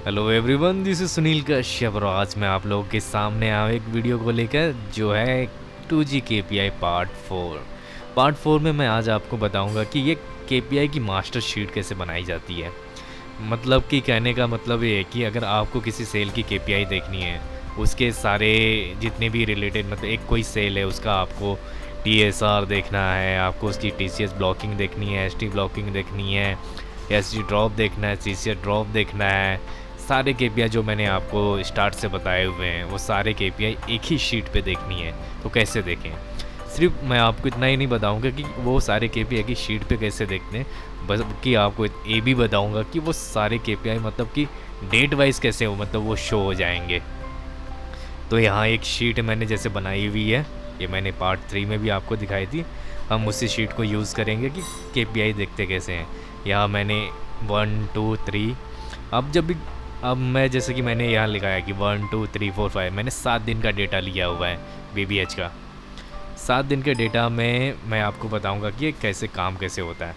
Hello everyone, this is Sunil Kashyap और आज मैं आप लोगों के सामने आया हूं एक वीडियो को लेकर जो है 2G KPI पार्ट 4 में मैं आज आपको बताऊंगा कि ये KPI की मास्टर शीट कैसे बनाई जाती है। मतलब कि कहने का मतलब ये है कि अगर आपको किसी सेल की KPI देखनी है, उसके सारे जितने भी रिलेटेड मतलब एक कोई सेल है उसका आपको TSR देखना है, आपको उसकी TCS ब्लॉकिंग देखनी है, ST ब्लॉकिंग देखनी है, SG ड्रॉप देखना है, CCS ड्रॉप देखना है। सारे KPI जो मैंने आपको स्टार्ट से बताए हुए हैं वो सारे KPI एक ही शीट पे देखनी है। तो कैसे देखें, सिर्फ मैं आपको इतना ही नहीं बताऊंगा कि वो सारे KPI की शीट पे कैसे देखते हैं, बल्कि आपको ये भी बताऊंगा कि वो सारे KPI मतलब कि डेट वाइज कैसे हो मतलब वो शो हो जाएंगे। तो यहाँ एक शीट मैंने जैसे बनाई हुई है, ये मैंने पार्ट 3 में भी आपको दिखाई थी। हम उसी शीट को यूज़ करेंगे कि KPI देखते कैसे हैं। यहाँ मैंने 1 2 3 अब मैं जैसे कि मैंने यहाँ लिखा है कि 1 2 3 4 5 मैंने 7 दिन का डेटा लिया हुआ है BBH का। 7 दिन के डेटा में मैं आपको बताऊँगा कि ये कैसे होता है।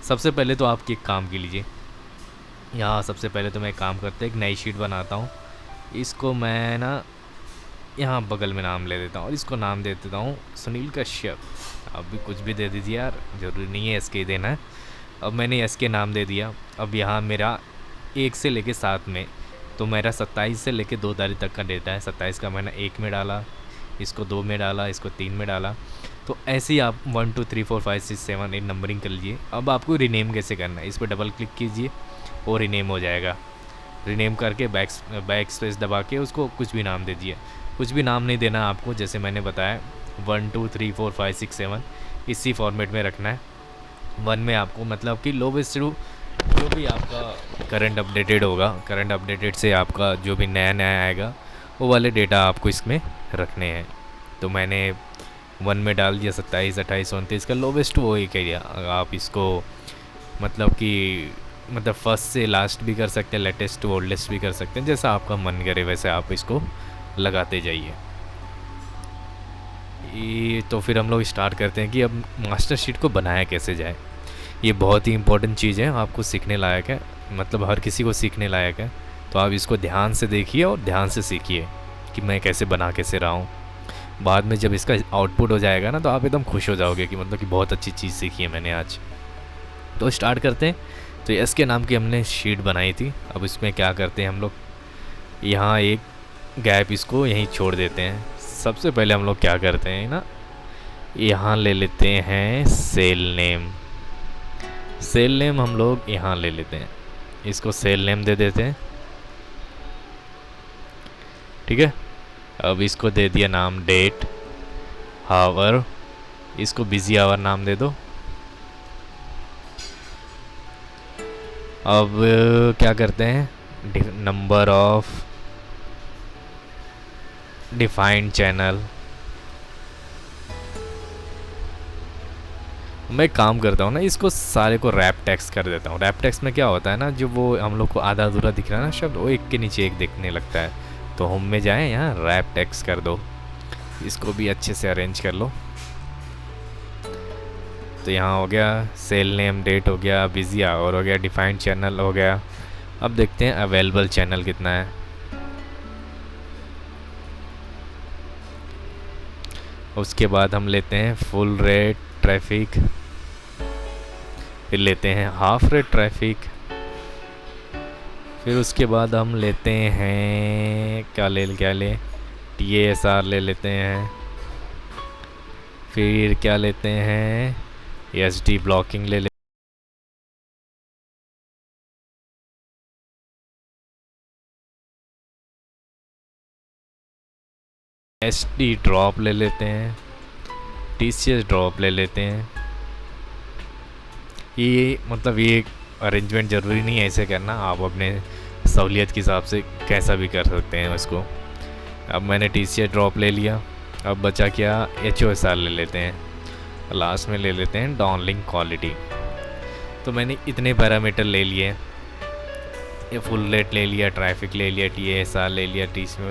सबसे पहले तो आप एक काम की लीजिए, यहाँ सबसे पहले तो मैं काम करते एक नई शीट बनाता हूँ। इसको मैं ना यहाँ बगल में नाम ले देता हूँ और इसको नाम दे देता हूँ सुनील कश्यप। अब भी कुछ भी दे दीजिए यार, ज़रूरी नहीं है SK देना है। अब मैंने SK नाम दे दिया। अब यहाँ मेरा 1 से लेके 7 में, तो मेरा 27 से लेके 2 तारीख तक का डेटा है। 27 का मैंने 1 में डाला, इसको 2 में डाला, इसको 3 में डाला। तो ऐसे ही आप 1 2 3 4 5 6 7 8 नंबरिंग कर लीजिए। अब आपको रीनेम कैसे करना है, इस पर डबल क्लिक कीजिए और रीनेम हो जाएगा। रीनेम करके बैक स्पेस दबा के उसको कुछ भी नाम दे दिए। कुछ भी नाम नहीं देना आपको, जैसे मैंने बताया 1 2 3 4 5 6 7 इसी फॉर्मेट में रखना है। 1 में आपको मतलब कि लोवेस्ट टू जो भी आपका करंट अपडेटेड होगा, करंट अपडेटेड से आपका जो भी नया नया आएगा वो वाले डेटा आपको इसमें रखने हैं। तो मैंने 1 में डाल दिया 27 28 29 का लोवेस्ट वो ही किया। आप इसको मतलब कि मतलब फर्स्ट से लास्ट भी कर सकते हैं, लेटेस्ट टू ओल्डेस्ट भी कर सकते हैं, जैसा आपका मन करे वैसे आप इसको लगाते जाइए। ये तो फिर हम लोग स्टार्ट करते हैं कि अब मास्टर शीट को बनाया कैसे जाए। ये बहुत ही इंपॉर्टेंट चीज़ है, आपको सीखने लायक है, मतलब हर किसी को सीखने लायक है। तो आप इसको ध्यान से देखिए और ध्यान से सीखिए कि मैं कैसे बना कैसे रहा हूँ। बाद में जब इसका आउटपुट हो जाएगा ना तो आप एकदम खुश हो जाओगे कि मतलब कि बहुत अच्छी चीज़ सीखी है मैंने आज। तो स्टार्ट करते हैं। तो SK नाम की हमने शीट बनाई थी। अब इसमें क्या करते हैं हम लोग, यहाँ एक गैप इसको यहीं छोड़ देते हैं। सबसे पहले हम लोग क्या करते हैं ना, यहाँ ले लेते हैं सेल नेम। सेल नेम हम लोग यहाँ ले लेते हैं, इसको सेल नेम दे देते हैं। ठीक है, अब इसको दे दिया नाम डेट हावर, इसको बिजी आवर नाम दे दो। अब क्या करते हैं, नंबर ऑफ डिफाइंड चैनल। मैं काम करता हूँ ना, इसको सारे को रैप टेक्स्ट कर देता हूँ। रैप टेक्स्ट में क्या होता है ना, जो वो हम लोग को आधा अधूरा दिख रहा है ना शब्द, वो एक के नीचे एक दिखने लगता है। तो होम में जाएं, यहाँ रैप टेक्स्ट कर दो, इसको भी अच्छे से अरेंज कर लो। तो यहाँ हो गया सेल नेम, डेट हो गया, बिजी आवर हो गया, डिफाइंड चैनल हो गया। अब देखते हैं अवेलेबल चैनल कितना है। उसके बाद हम लेते हैं फुल रेट ट्रैफिक, फिर लेते हैं हाफ रेट ट्रैफिक, फिर उसके बाद हम लेते हैं क्या ले TSR ले लेते हैं, फिर क्या लेते हैं SD ब्लॉकिंग ले लेते हैं, SD ड्रॉप ले लेते हैं, TCS ड्रॉप ले लेते हैं। ये मतलब ये अरेंजमेंट ज़रूरी नहीं है ऐसे करना, आप अपने सहूलियत के हिसाब से कैसा भी कर सकते हैं उसको। अब मैंने TCS ड्रॉप ले लिया। अब बचा क्या, HOSR ले लेते हैं, लास्ट में ले लेते हैं डाउनलिंक क्वालिटी। तो मैंने इतने पैरामीटर ले लिए, ये फुल रेट ले लिया, ट्रैफिक ले लिया, TSR ले लिया,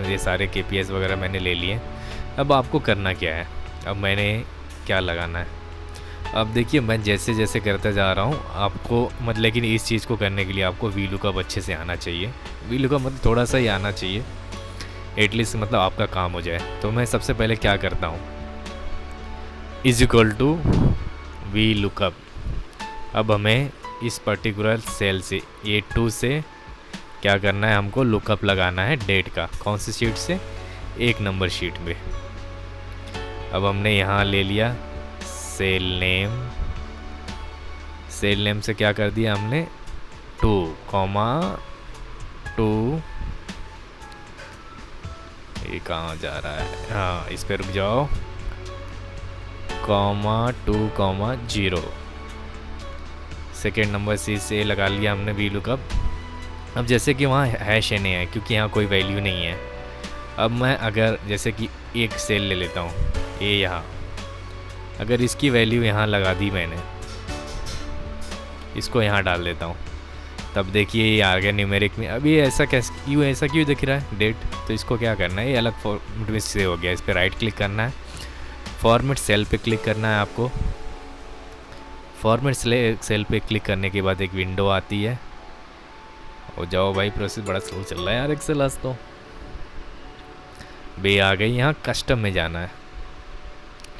ये सारे KPIs वगैरह मैंने ले लिए। अब आपको करना क्या है, अब मैंने क्या लगाना है, अब देखिए मैं जैसे जैसे करता जा रहा हूँ आपको मतलब, लेकिन इस चीज़ को करने के लिए आपको वी लुकअप अच्छे से आना चाहिए। वी लुकअप मतलब थोड़ा सा ही आना चाहिए, एटलीस्ट मतलब आपका काम हो जाए। तो मैं सबसे पहले क्या करता हूँ, is equal to VLOOKUP. अब हमें इस पर्टिकुलर सेल से A2 से क्या करना है, हमको लुकअप लगाना है डेट का। कौन सी शीट से, एक नंबर शीट में। अब हमने यहाँ ले लिया सेल नेम, सेल नेम से क्या कर दिया हमने 2,2। ये कहाँ जा रहा है, हाँ इस पे रुक जाओ, (2,0). सेकेंड नंबर सी से लगा लिया हमने वी लुकअप। अब जैसे कि वहाँ हैश नहीं है क्योंकि यहाँ कोई वैल्यू नहीं है। अब मैं अगर जैसे कि एक सेल ले लेता हूँ, ये यहाँ, अगर इसकी वैल्यू यहाँ लगा दी मैंने, इसको यहाँ डाल देता हूँ, तब देखिए ये आ गया न्यूमेरिक में। अभी ऐसा कैसे क्यों, ऐसा क्यों दिख रहा है डेट, तो इसको क्या करना है, ये अलग फॉर्मेट में से हो गया। इस पर राइट क्लिक करना है, फॉर्मेट सेल पे क्लिक करना है आपको। फॉर्मेट सेल पे क्लिक करने के बाद एक विंडो आती है। हो जाओ भाई, प्रोसेस बड़ा स्लो चल रहा है यार एक्सेल आज तो। बे आ गई, यहाँ कस्टम में जाना है।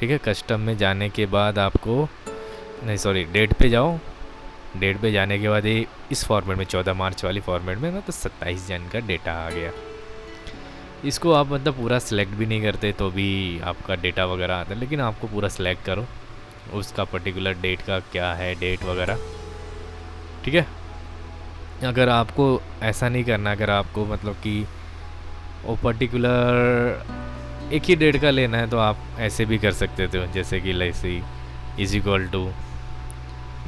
ठीक है, कस्टम में जाने के बाद आपको, नहीं सॉरी, डेट पे जाओ। डेट पे जाने के बाद ये इस फॉर्मेट में 14 मार्च वाली फॉर्मेट में ना, तो 27 जन का डेटा आ गया। इसको आप मतलब पूरा सिलेक्ट भी नहीं करते तो भी आपका डेटा वगैरह आता है, लेकिन आपको पूरा सिलेक्ट करो उसका पर्टिकुलर डेट का क्या है, डेट वगैरह। ठीक है, अगर आपको ऐसा नहीं करना, अगर आपको मतलब कि वो पर्टिकुलर एक ही डेट का लेना है तो आप ऐसे भी कर सकते थे, जैसे कि ऐसे इज इक्वल टू,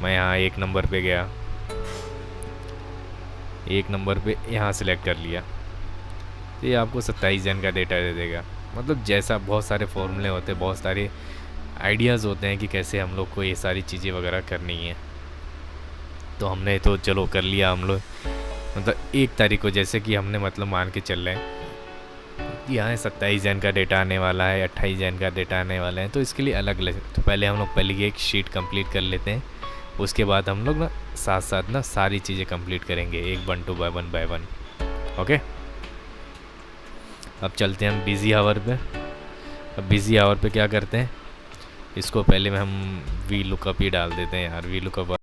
मैं यहाँ एक नंबर पे गया, एक नंबर पे यहाँ सेलेक्ट कर लिया, तो ये आपको 27 जन का डेटा दे देगा। मतलब जैसा बहुत सारे फॉर्मूले होते हैं, बहुत सारे आइडियाज़ होते हैं कि कैसे हम लोग को ये सारी चीज़ें वगैरह करनी है। तो हमने तो चलो कर लिया हम लोग, मतलब 1 तारीख को, जैसे कि हमने मतलब मान के चल रहे हैं यहाँ 27 जन का डेटा आने वाला है, 28 जन का डेटा आने वाला है, तो इसके लिए अलग अलग। तो पहले हम लोग पहले एक शीट कंप्लीट कर लेते हैं, उसके बाद हम लोग ना साथ साथ ना सारी चीज़ें कंप्लीट करेंगे, एक 1 बाय 1। ओके, अब चलते हैं हम बिज़ी आवर पे। अब बिज़ी आवर पे क्या करते हैं, इसको पहले में हम वी लुकअप ही डाल देते हैं यार, वी लुकअप।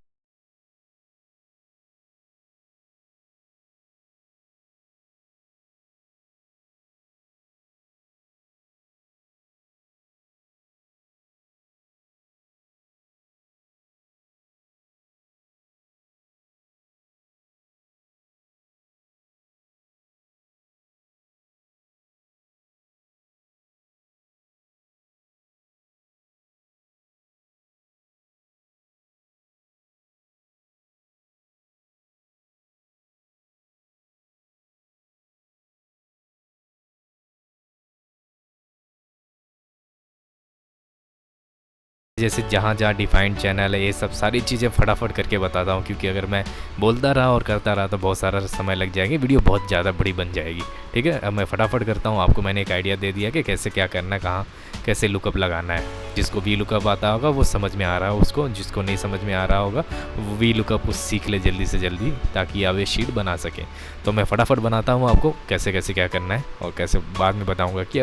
जैसे जहाँ जहाँ डिफाइंड चैनल है, ये सब सारी चीज़ें फटाफट करके बताता हूँ, क्योंकि अगर मैं बोलता रहा और करता रहा तो बहुत सारा समय लग जाएगी, वीडियो बहुत ज़्यादा बड़ी बन जाएगी। ठीक है, अब मैं फटाफट करता हूँ। आपको मैंने एक आइडिया दे दिया कि कैसे क्या करना है, कहाँ कैसे लुकअप लगाना है। जिसको वी लुकअप आता होगा वो समझ में आ रहा है उसको, जिसको नहीं समझ में आ रहा होगा वो वी लुकअप को सीख ले जल्दी से जल्दी, ताकि आप ये शीट बना सकें। तो मैं फटाफट बनाता हूँ आपको कैसे कैसे क्या करना है, और कैसे बाद में बताऊँगा कि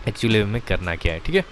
एक्चुअली में करना क्या है। ठीक है।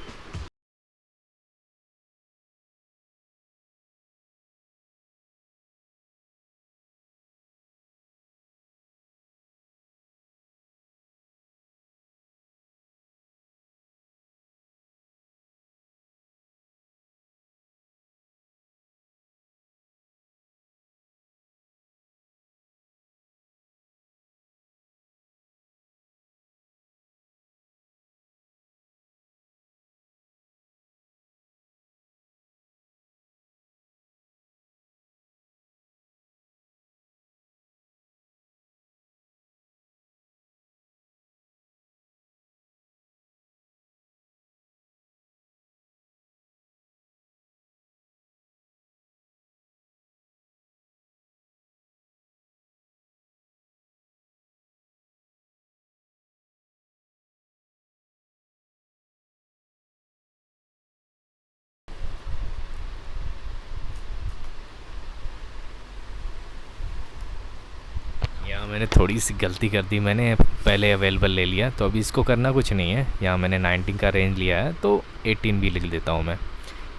मैंने थोड़ी सी गलती कर दी, मैंने पहले अवेलेबल ले लिया, तो अभी इसको करना कुछ नहीं है। यहाँ मैंने 19 का रेंज लिया है, तो 18 भी लिख देता हूँ मैं।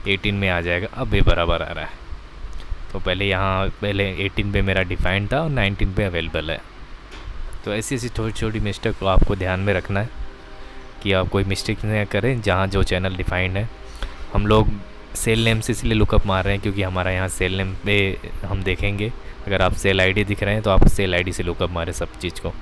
18 में आ जाएगा, अब ये बराबर आ रहा है। तो पहले 18 पे मेरा डिफाइंड था और 19 पे अवेलेबल है। तो ऐसी ऐसी छोटी छोटी मिस्टेक को आपको ध्यान में रखना है कि आप कोई मिस्टेक नहीं करें जहाँ जो चैनल डिफाइंड है। हम लोग सेल नेम से इसलिए लुकअप मार रहे हैं क्योंकि हमारा यहाँ सेल नेम पे हम देखेंगे, अगर आप सेल आईडी दिख रहे हैं तो आप सेल आईडी से लुकअप मारें सब चीज़ को।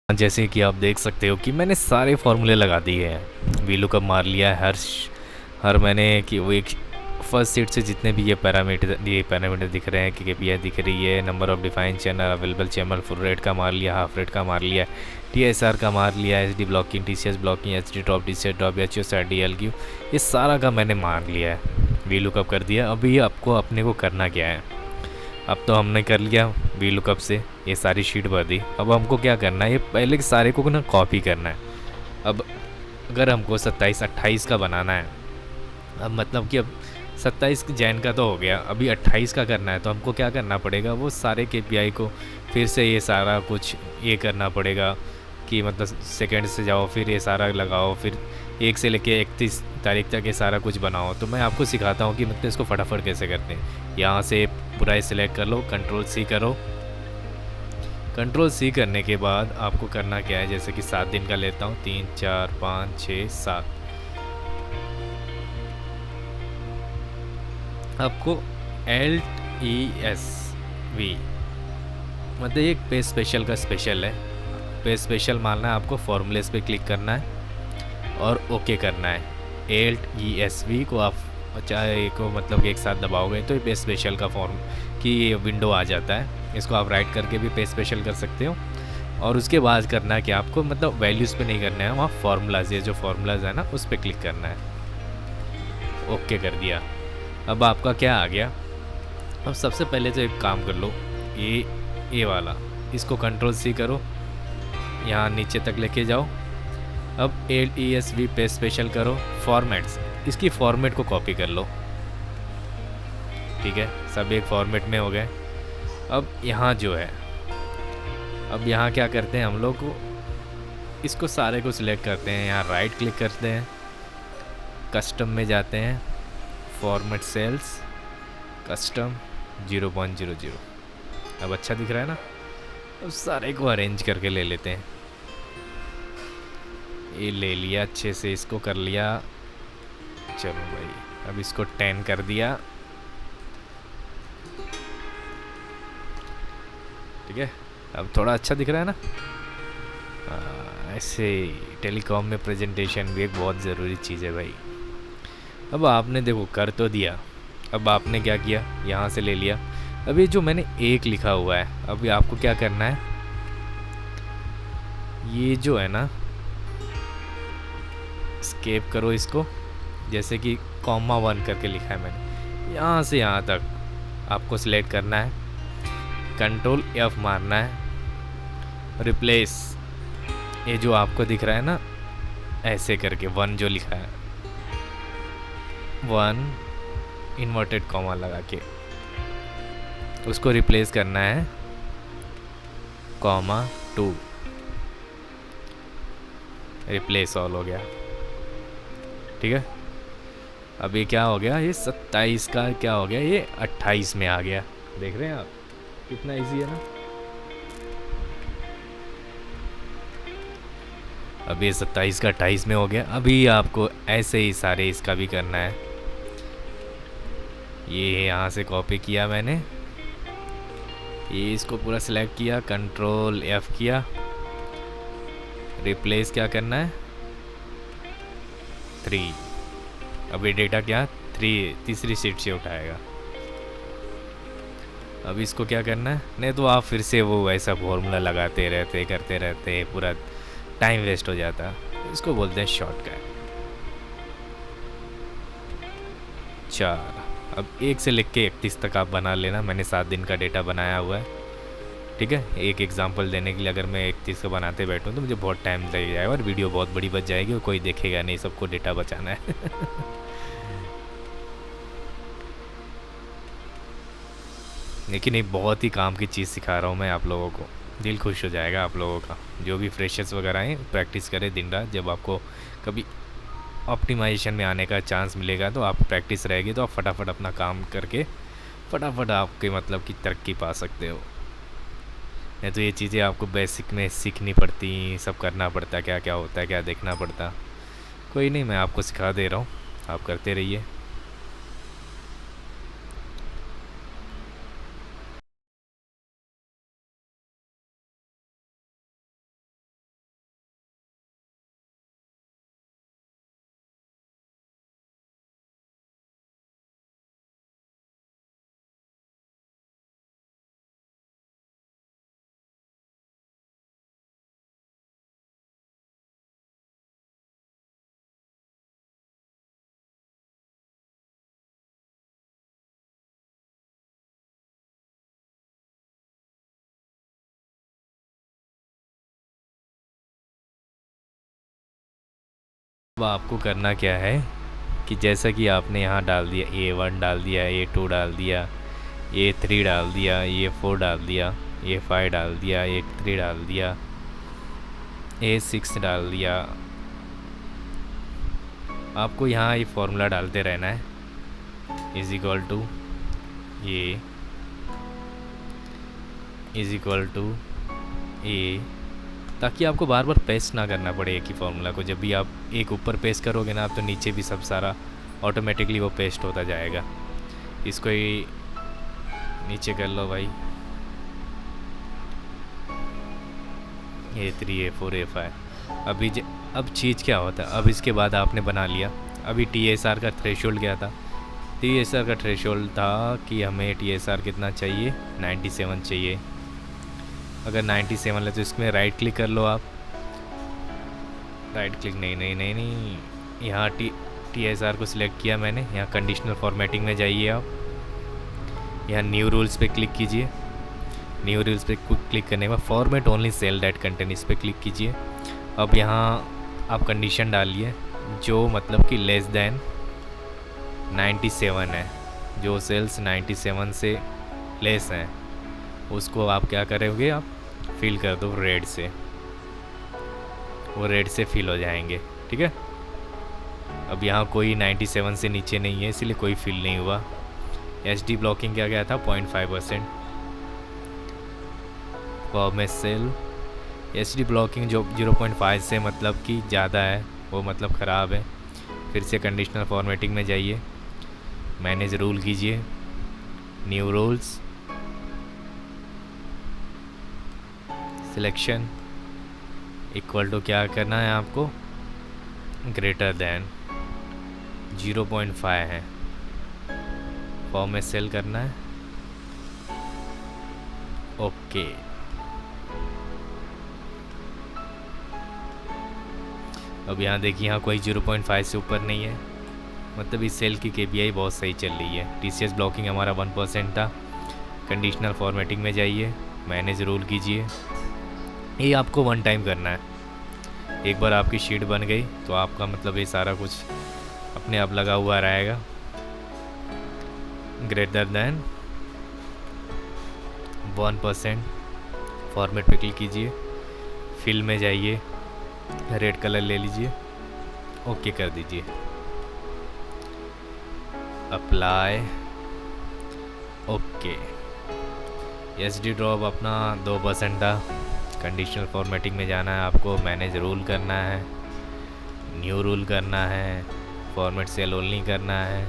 जैसे कि आप देख सकते हो कि मैंने सारे फार्मूले लगा दिए हैं, वी लुकअप मार लिया है हर मैंने कि वो एक फर्स्ट सीट से जितने भी ये पैरामीटर दिख रहे हैं कि केपीआई दिख रही है, number of defined channel, available channel, full rate का मार लिया, हाफ रेट का मार लिया, टीएसआर का मार लिया, HD blocking, TCS blocking, HD drop, TCS drop, HOSR, DLQ, ये सारा का मैंने मार लिया है, वी लुकअप कर दिया। अभी आपको अपने को करना क्या है, अब तो हमने कर लिया वी लुकअप से ये सारी शीट भर दी। अब हमको क्या करना है, ये पहले के सारे को ना कॉपी करना है। अब अगर हमको 27-28 का बनाना है, अब मतलब कि अब 27 जैन का तो हो गया, अभी 28 का करना है, तो हमको क्या करना पड़ेगा, वो सारे केपीआई को फिर से ये सारा कुछ ये करना पड़ेगा कि मतलब सेकंड से जाओ, फिर ये सारा लगाओ, फिर 1 से लेके 31 तारीख तक ये सारा कुछ बनाओ। तो मैं आपको सिखाता हूँ कि मतलब इसको फटाफट कैसे करते हैं। यहाँ से पूरा सिलेक्ट कर लो, कंट्रोल सी करो। कंट्रोल सी करने के बाद आपको करना क्या है, जैसे कि 7 दिन का लेता हूँ, 3 4 5 6 7। आपको LESV मतलब एक पे स्पेशल का स्पेशल है, पे स्पेशल मारना है आपको। फॉर्मूलेस पे क्लिक करना है और ओके करना है। LESV को आप चाहे को मतलब एक साथ दबाओगे तो पे स्पेशल का फॉर्म की विंडो आ जाता है। इसको आप राइट करके भी पे स्पेशल कर सकते हो। और उसके बाद करना है कि आपको मतलब वैल्यूज़ पे नहीं करना है, वहाँ फार्मूलाज, ये जो फार्मूलाज है ना उस पर क्लिक करना है। ओके कर दिया। अब आपका क्या आ गया। अब सबसे पहले तो एक काम कर लो, ये वाला, इसको कंट्रोल सी करो, यहाँ नीचे तक लेके जाओ। अब LESV पे स्पेशल करो, फॉर्मेट्स, इसकी फॉर्मेट को कॉपी कर लो। ठीक है, सब एक फॉर्मेट में हो गए। अब यहाँ जो है, अब यहाँ क्या करते हैं हम लोग को, इसको सारे को सिलेक्ट करते हैं, यहाँ राइट क्लिक करते हैं, कस्टम में जाते हैं, फॉर्मेट सेल्स, कस्टम 0.00। अब अच्छा दिख रहा है ना। अब सारे को अरेंज करके ले लेते हैं। ये ले लिया अच्छे से, इसको कर लिया। चलो भाई, अब इसको 10 कर दिया। ठीक है, अब थोड़ा अच्छा दिख रहा है ना। ऐसे टेलीकॉम में प्रेजेंटेशन भी एक बहुत ज़रूरी चीज़ है भाई। अब आपने देखो कर तो दिया। अब आपने क्या किया, यहाँ से ले लिया। अब ये जो मैंने 1 लिखा हुआ है, अभी आपको क्या करना है, ये जो है ना, स्केप करो इसको, जैसे कि (1) करके लिखा है मैंने, यहाँ से यहाँ तक आपको सिलेक्ट करना है, कंट्रोल F मारना है, रिप्लेस, ये जो आपको दिख रहा है ना ऐसे करके 1 जो लिखा है, 1 इन्वर्टेड कॉमा लगा के उसको रिप्लेस करना है, (2) रिप्लेस ऑल हो गया। ठीक है, अब ये क्या हो गया, ये 27 का क्या हो गया, ये 28 में आ गया। देख रहे हैं आप कितना इजी है ना। अब ये 27 का 28 में हो गया। अभी आपको ऐसे ही सारे इसका भी करना है। ये यहाँ से कॉपी किया मैंने, ये इसको पूरा सिलेक्ट किया, कंट्रोल F किया, रिप्लेस क्या करना है, 3। अब ये डेटा क्या 3 शीट से उठाएगा। अब इसको क्या करना है, नहीं तो आप फिर से वो ऐसा फॉर्मूला लगाते रहते करते रहते, पूरा टाइम वेस्ट हो जाता। इसको बोलते हैं शॉर्टकट। 4। अब 1 से लेके 31 तक आप बना लेना। मैंने 7 दिन का डेटा बनाया हुआ है। ठीक है, एक एग्जांपल देने के लिए अगर मैं 31 को बनाते बैठूँ तो मुझे बहुत टाइम लग जाएगा और वीडियो बहुत बड़ी बच जाएगी और कोई देखेगा नहीं, सबको डेटा बचाना है। लेकिन एक बहुत ही काम की चीज़ सिखा रहा हूँ मैं आप लोगों को, दिल खुश हो जाएगा आप लोगों का। जो भी फ्रेशर्स वगैरह हैं, प्रैक्टिस करें दिन रात। जब आपको कभी ऑप्टिमाइजेशन में आने का चांस मिलेगा तो आप प्रैक्टिस रहेगी तो आप फटाफट अपना काम करके फटाफट आपके मतलब की तरक्की पा सकते हो। नहीं तो ये चीज़ें आपको बेसिक में सीखनी पड़ती, सब करना पड़ता, क्या क्या होता है क्या देखना पड़ता। कोई नहीं, मैं आपको सिखा दे रहा हूँ, आप करते रहिए। अब आपको करना क्या है कि जैसा कि आपने यहाँ डाल दिया, A1 डाल दिया, A2 डाल दिया, A3 डाल दिया, A4 डाल दिया, A5 डाल दिया, A3 डाल दिया, A6 डाल दिया, आपको यहाँ ये फॉर्मूला डालते रहना है, इज इक्वल टू ये, इज इक्वल टू ए, ताकि आपको बार बार पेस्ट ना करना पड़े एक ही फार्मूला को। जब भी आप एक ऊपर पेस्ट करोगे ना आप, तो नीचे भी सब सारा ऑटोमेटिकली वो पेस्ट होता जाएगा। इसको ही नीचे कर लो भाई, A3 A4 A5। अब चीज़ क्या होता है, अब इसके बाद आपने बना लिया, अभी TSR का थ्रेशोल्ड क्या था, TSR का थ्रेशोल्ड था कि हमें TSR कितना चाहिए, 97 चाहिए। अगर 97 है तो इसमें राइट क्लिक कर लो आप, राइट क्लिक नहीं नहीं नहीं नहीं, यहाँ TSR को सिलेक्ट किया मैंने, यहाँ कंडीशनल फॉर्मेटिंग में जाइए आप, यहाँ न्यू रूल्स पे क्लिक कीजिए। न्यू रूल्स पे क्लिक करने के बाद format only cell that content, इस पर क्लिक कीजिए। अब यहाँ आप कंडीशन डालिए जो मतलब कि लेस दैन 97 है, जो सेल्स 97 से लेस हैं उसको आप क्या करोगे, आप फिल कर दो रेड से, वो रेड से फिल हो जाएंगे, ठीक है। अब यहाँ कोई 97 से नीचे नहीं है इसलिए कोई फिल नहीं हुआ। HD ब्लॉकिंग क्या गया था 0.5%। फॉर्मेट सेल HD ब्लॉकिंग जो 0.5 से मतलब कि ज़्यादा है, वो मतलब ख़राब है। फिर से कंडीशनल फॉर्मेटिंग में जाइए, मैनेज रूल कीजिए, new rules, selection equal to क्या करना है आपको, ग्रेटर दैन 0.5 है, फॉर्म में सेल करना है, ओके। अब यहाँ देखिए, यहाँ कोई 0.5 से ऊपर नहीं है, मतलब इस सेल की KPI बहुत सही चल रही है। TCS ब्लॉकिंग हमारा 1% था। कंडीशनल फॉर्मेटिंग में जाइए, मैनेज रूल कीजिए, ये आपको वन टाइम करना है। एक बार आपकी शीट बन गई तो आपका मतलब ये सारा कुछ अपने आप लगा हुआ रहेगा। ग्रेटर दैन 1% फॉर्मेट पे क्लिक कीजिए, फिल में जाइए, रेड कलर ले लीजिए, ओके कर दीजिए, अप्लाई, ओके। SD ड्रॉप अपना 2% था। कंडीशनल फॉर्मेटिंग में जाना है आपको, मैनेज रूल करना है, न्यू रूल करना है, फॉर्मेट सेल ओनली करना है,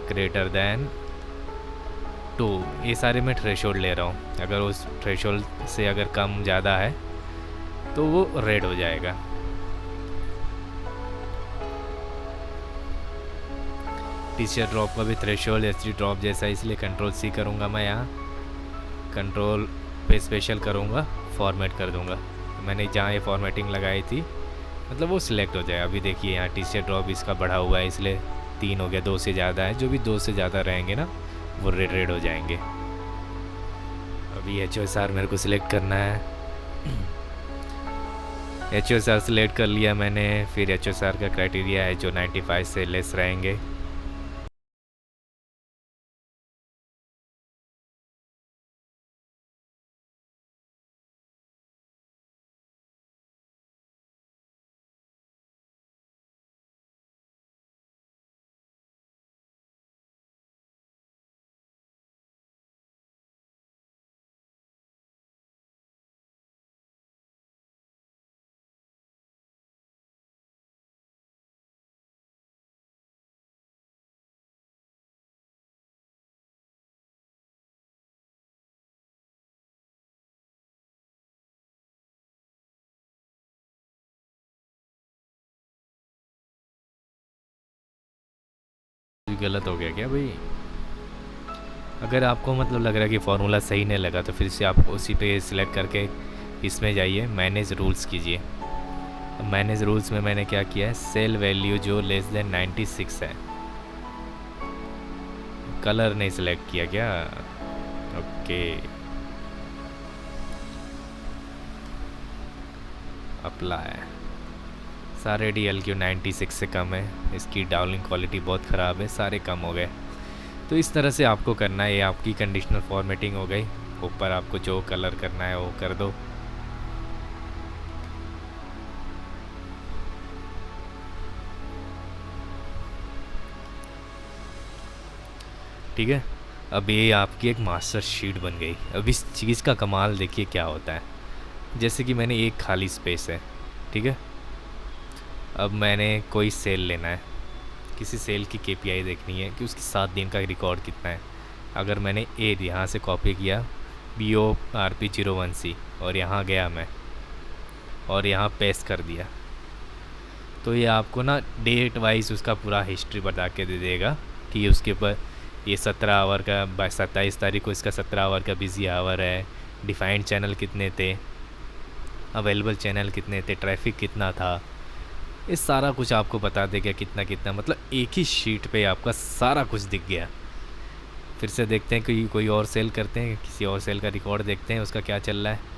ग्रेटर दैन 2। ये सारे मैं थ्रेशोल्ड ले रहा हूँ, अगर उस थ्रेशोल्ड से अगर कम ज़्यादा है तो वो रेड हो जाएगा। TCS ड्रॉप का भी थ्रेशोल्ड SD ड्रॉप जैसा, इसलिए कंट्रोल C करूँगा मैं, यहाँ कंट्रोल पे स्पेशल करूँगा, फॉर्मेट कर दूँगा। मैंने जहाँ ये फॉर्मेटिंग लगाई थी मतलब वो सिलेक्ट हो जाए। अभी देखिए यहाँ TCS ड्रॉप इसका बढ़ा हुआ है इसलिए 3 हो गया, 2 से ज़्यादा है, जो भी 2 से ज़्यादा रहेंगे ना वो रेड हो जाएंगे। अभी HOSR मेरे को सिलेक्ट करना है, HOSR सिलेक्ट कर लिया मैंने। फिर HOSR का क्राइटेरिया है जो 95 से लेस रहेंगे। गलत हो गया क्या भाई? अगर आपको मतलब लग रहा है कि फार्मूला सही नहीं लगा तो फिर से आप उसी पे सिलेक्ट करके इसमें जाइए, मैनेज रूल्स कीजिए। मैनेज रूल्स में मैंने क्या किया है, सेल वैल्यू जो लेस देन 96 है, कलर नहीं सिलेक्ट किया क्या, ओके, अप्लाई। सारे DLQ 96 से कम है, इसकी डाउनलिंक क्वालिटी बहुत ख़राब है, सारे कम हो गए। तो इस तरह से आपको करना है। ये आपकी कंडीशनल फॉर्मेटिंग हो गई, ऊपर आपको जो कलर करना है वो कर दो। ठीक है। अब ये आपकी एक मास्टर शीट बन गई। अब इस चीज़ का कमाल देखिए क्या होता है। जैसे कि मैंने एक खाली स्पेस है, ठीक है। अब मैंने कोई सेल लेना है, किसी सेल की केपीआई देखनी है कि उसकी 7 दिन का रिकॉर्ड कितना है। अगर मैंने ए यहाँ से कॉपी किया BORP01C और यहाँ गया मैं और यहाँ पेस्ट कर दिया, तो ये आपको ना डेट वाइज उसका पूरा हिस्ट्री बता के दे देगा कि उसके ऊपर ये 17 आवर का 27 तारीख को इसका 17 आवर का बिज़ी आवर है, डिफाइंड चैनल कितने थे, अवेलेबल चैनल कितने थे, ट्रैफिक कितना था। ये सारा कुछ आपको बता देगा कितना कितना, मतलब एक ही शीट पे आपका सारा कुछ दिख गया। फिर से देखते हैं कि कोई और सेल करते हैं, किसी और सेल का रिकॉर्ड देखते हैं उसका क्या चल रहा है।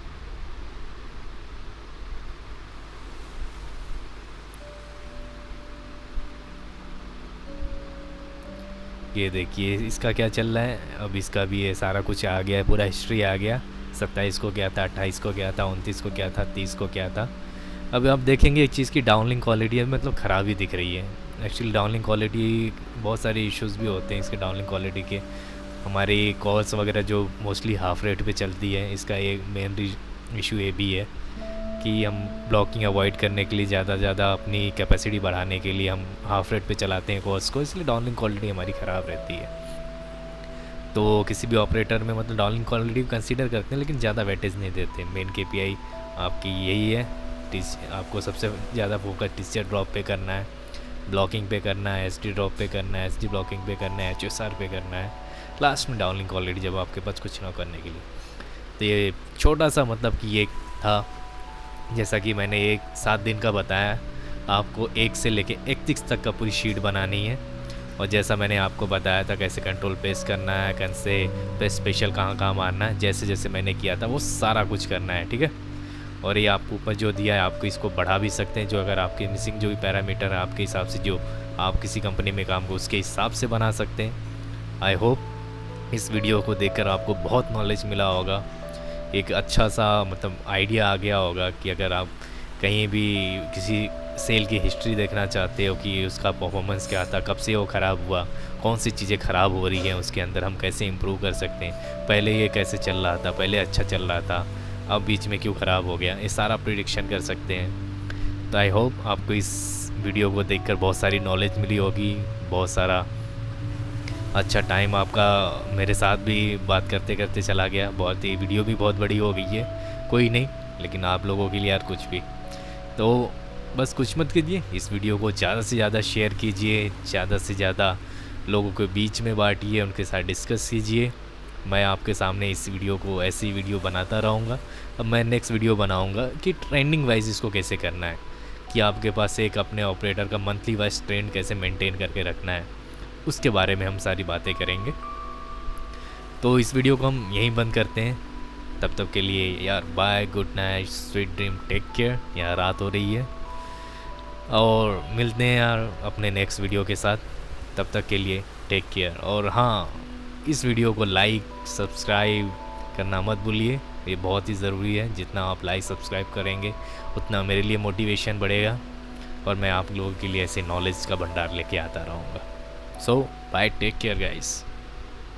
ये देखिए इसका क्या चल रहा है। अब इसका भी ये सारा कुछ आ गया है, पूरा हिस्ट्री आ गया। 27 को क्या था, 28 को क्या था, 29 को क्या था, 30 को क्या था। अब आप देखेंगे एक चीज़ की डाउनलिंक क्वालिटी मतलब ख़राब ही दिख रही है। एक्चुअली डाउनलिंक क्वालिटी बहुत सारे इश्यूज़ भी होते हैं इसके डाउनलिंक क्वालिटी के। हमारी कॉल्स वगैरह जो मोस्टली हाफ रेट पे चलती है, इसका एक मेन इशू ये भी है कि हम ब्लॉकिंग अवॉइड करने के लिए ज़्यादा अपनी कैपेसिटी बढ़ाने के लिए हम हाफ रेट पे चलाते हैं कॉल्स को, इसलिए डाउनलिंक क्वालिटी हमारी ख़राब रहती है। तो किसी भी ऑपरेटर में मतलब डाउनलिंक क्वालिटी को कंसीडर करते हैं लेकिन ज़्यादा वेटेज नहीं देते। मेन केपीआई आपकी यही है, आपको सबसे ज़्यादा फोकस टीचर ड्रॉप पे करना है, ब्लॉकिंग पे करना है, एसडी ड्रॉप पे करना है, एसडी ब्लॉकिंग पे करना है, HSR पे करना है, लास्ट में डाउनलिंक क्वालिटी जब आपके पास कुछ ना करने के लिए। तो ये छोटा सा मतलब कि ये था, जैसा कि मैंने एक 7 दिन का बताया, आपको 1 से लेके 31 तक का पूरी शीट बनानी है। और जैसा मैंने आपको बताया था कैसे कंट्रोल पेस्ट करना है, कैसे पे स्पेशल कहाँ मारना है, जैसे जैसे मैंने किया था वो सारा कुछ करना है, ठीक है। और ये आपको ऊपर जो दिया है आपको इसको बढ़ा भी सकते हैं, जो अगर आपके मिसिंग जो भी पैरामीटर है आपके हिसाब से, जो आप किसी कंपनी में काम को उसके हिसाब से बना सकते हैं। आई होप इस वीडियो को देखकर आपको बहुत नॉलेज मिला होगा, एक अच्छा सा मतलब आइडिया आ गया होगा कि अगर आप कहीं भी किसी सेल की हिस्ट्री देखना चाहते हो कि उसका परफॉर्मेंस क्या था, कब से वो ख़राब हुआ, कौन सी चीज़ें ख़राब हो रही हैं उसके अंदर, हम कैसे इम्प्रूव कर सकते हैं, पहले ये कैसे चल रहा था, पहले अच्छा चल रहा था, अब बीच में क्यों ख़राब हो गया, ये सारा प्रिडिक्शन कर सकते हैं। तो आई होप आपको इस वीडियो को देखकर बहुत सारी नॉलेज मिली होगी, बहुत सारा अच्छा टाइम आपका मेरे साथ भी बात करते करते चला गया। बहुत ही वीडियो भी बहुत बड़ी हो गई है, कोई नहीं, लेकिन आप लोगों के लिए यार कुछ भी, तो बस कुछ मत कीजिए, इस वीडियो को ज़्यादा से ज़्यादा शेयर कीजिए, ज़्यादा से ज़्यादा लोगों के बीच में बांटिए, उनके साथ डिस्कस कीजिए। मैं आपके सामने इस वीडियो को ऐसी वीडियो बनाता रहूँगा। अब मैं नेक्स्ट वीडियो बनाऊँगा कि ट्रेंडिंग वाइज इसको कैसे करना है, कि आपके पास एक अपने ऑपरेटर का मंथली वाइज ट्रेंड कैसे मेंटेन करके रखना है, उसके बारे में हम सारी बातें करेंगे। तो इस वीडियो को हम यहीं बंद करते हैं। तब तक के लिए यार bye, good night, sweet dream, take care. यहाँ रात हो रही है और मिलते हैं यार अपने नेक्स्ट वीडियो के साथ। तब तक के लिए टेक केयर। और हाँ, इस वीडियो को लाइक सब्सक्राइब करना मत भूलिए, ये बहुत ही ज़रूरी है। जितना आप लाइक सब्सक्राइब करेंगे उतना मेरे लिए मोटिवेशन बढ़ेगा और मैं आप लोगों के लिए ऐसे नॉलेज का भंडार लेके आता रहूँगा। सो बाय, टेक केयर गाइस।